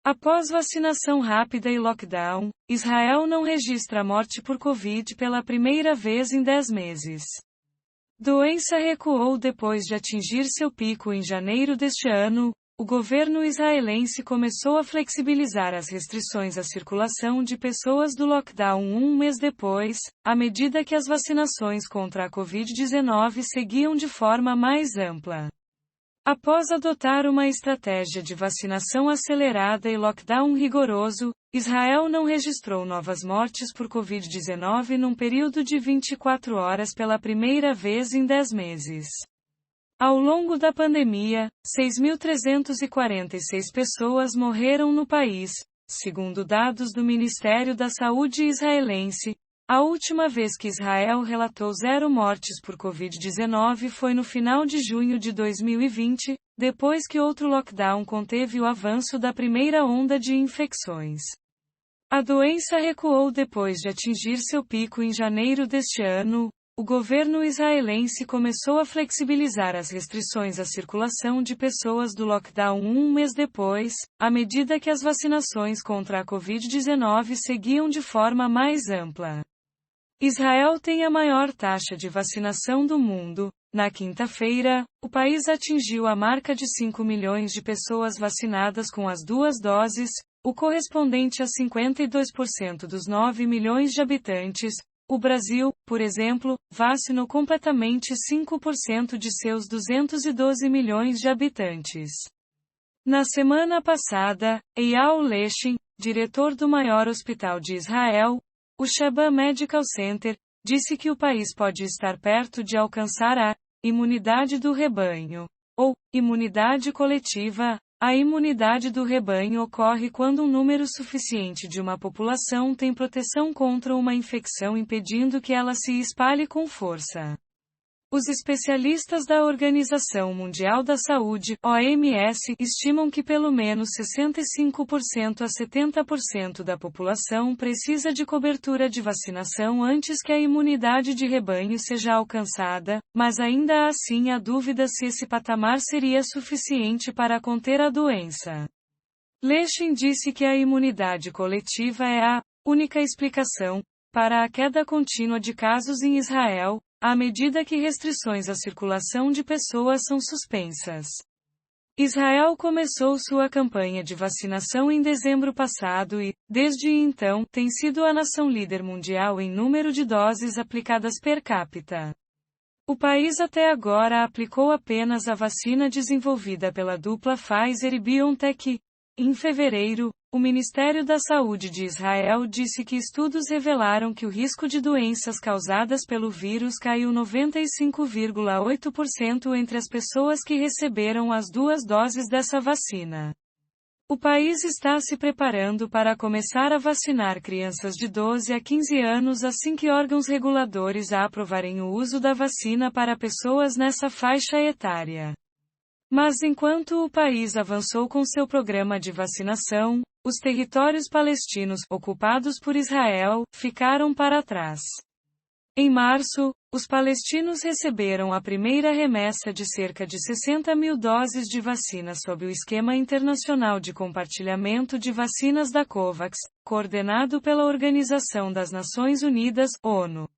Após vacinação rápida e lockdown, Israel não registra morte por Covid pela primeira vez em 10 meses. Doença recuou depois de atingir seu pico em janeiro deste ano. O governo israelense começou a flexibilizar as restrições à circulação de pessoas do lockdown um mês depois, à medida que as vacinações contra a Covid-19 seguiam de forma mais ampla. Após adotar uma estratégia de vacinação acelerada e lockdown rigoroso, Israel não registrou novas mortes por Covid-19 num período de 24 horas pela primeira vez em 10 meses. Ao longo da pandemia, 6.346 pessoas morreram no país, segundo dados do Ministério da Saúde israelense. A última vez que Israel relatou 0 mortes por Covid-19 foi no final de junho de 2020, depois que outro lockdown conteve o avanço da primeira onda de infecções. A doença recuou depois de atingir seu pico em janeiro deste ano. O governo israelense começou a flexibilizar as restrições à circulação de pessoas do lockdown um mês depois, à medida que as vacinações contra a Covid-19 seguiam de forma mais ampla. Israel tem a maior taxa de vacinação do mundo. Na quinta-feira, o país atingiu a marca de 5 milhões de pessoas vacinadas com as 2 doses, o correspondente a 52% dos 9 milhões de habitantes. O Brasil, por exemplo, vacinou completamente 5% de seus 212 milhões de habitantes. Na semana passada, Eyal Leshin, diretor do maior hospital de Israel, o Sheba Medical Center, disse que o país pode estar perto de alcançar a imunidade do rebanho, ou imunidade coletiva. A imunidade do rebanho ocorre quando um número suficiente de uma população tem proteção contra uma infecção impedindo que ela se espalhe com força. Os especialistas da Organização Mundial da Saúde, OMS, estimam que pelo menos 65% a 70% da população precisa de cobertura de vacinação antes que a imunidade de rebanho seja alcançada, mas ainda assim há dúvida se esse patamar seria suficiente para conter a doença. Leshin disse que a imunidade coletiva é a única explicação para a queda contínua de casos em Israel, à medida que restrições à circulação de pessoas são suspensas. Israel começou sua campanha de vacinação em dezembro passado e, desde então, tem sido a nação líder mundial em número de doses aplicadas per capita. O país até agora aplicou apenas a vacina desenvolvida pela dupla Pfizer e BioNTech. Em fevereiro, o Ministério da Saúde de Israel disse que estudos revelaram que o risco de doenças causadas pelo vírus caiu 95,8% entre as pessoas que receberam as 2 doses dessa vacina. O país está se preparando para começar a vacinar crianças de 12 a 15 anos assim que órgãos reguladores aprovarem o uso da vacina para pessoas nessa faixa etária. Mas enquanto o país avançou com seu programa de vacinação, os territórios palestinos, ocupados por Israel, ficaram para trás. Em março, os palestinos receberam a primeira remessa de cerca de 60 mil doses de vacina sob o Esquema Internacional de Compartilhamento de Vacinas da COVAX, coordenado pela Organização das Nações Unidas, ONU.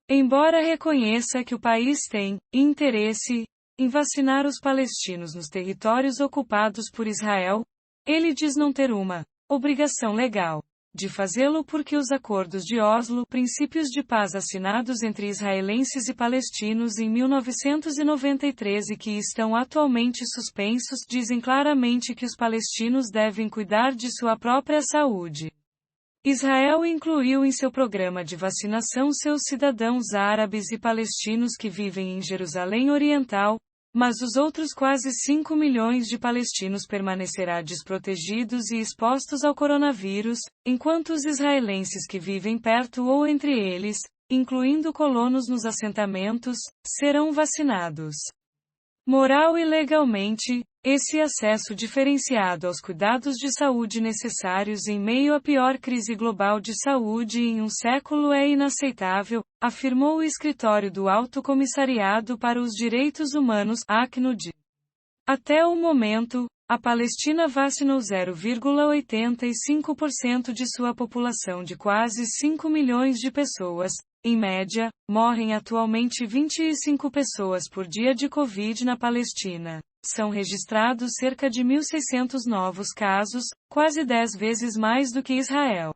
Embora reconheça que o país tem interesse em vacinar os palestinos nos territórios ocupados por Israel, ele diz não ter uma obrigação legal de fazê-lo porque os acordos de Oslo, princípios de paz assinados entre israelenses e palestinos em 1993 e que estão atualmente suspensos, dizem claramente que os palestinos devem cuidar de sua própria saúde. Israel incluiu em seu programa de vacinação seus cidadãos árabes e palestinos que vivem em Jerusalém Oriental, mas os outros quase 5 milhões de palestinos permanecerá desprotegidos e expostos ao coronavírus, enquanto os israelenses que vivem perto ou entre eles, incluindo colonos nos assentamentos, serão vacinados. Moral e legalmente, esse acesso diferenciado aos cuidados de saúde necessários em meio à pior crise global de saúde em um século é inaceitável, afirmou o escritório do Alto Comissariado para os Direitos Humanos, ACNUD. Até o momento, a Palestina vacinou 0,85% de sua população de quase 5 milhões de pessoas. Em média, morrem atualmente 25 pessoas por dia de Covid na Palestina. São registrados cerca de 1.600 novos casos, quase 10 vezes mais do que Israel.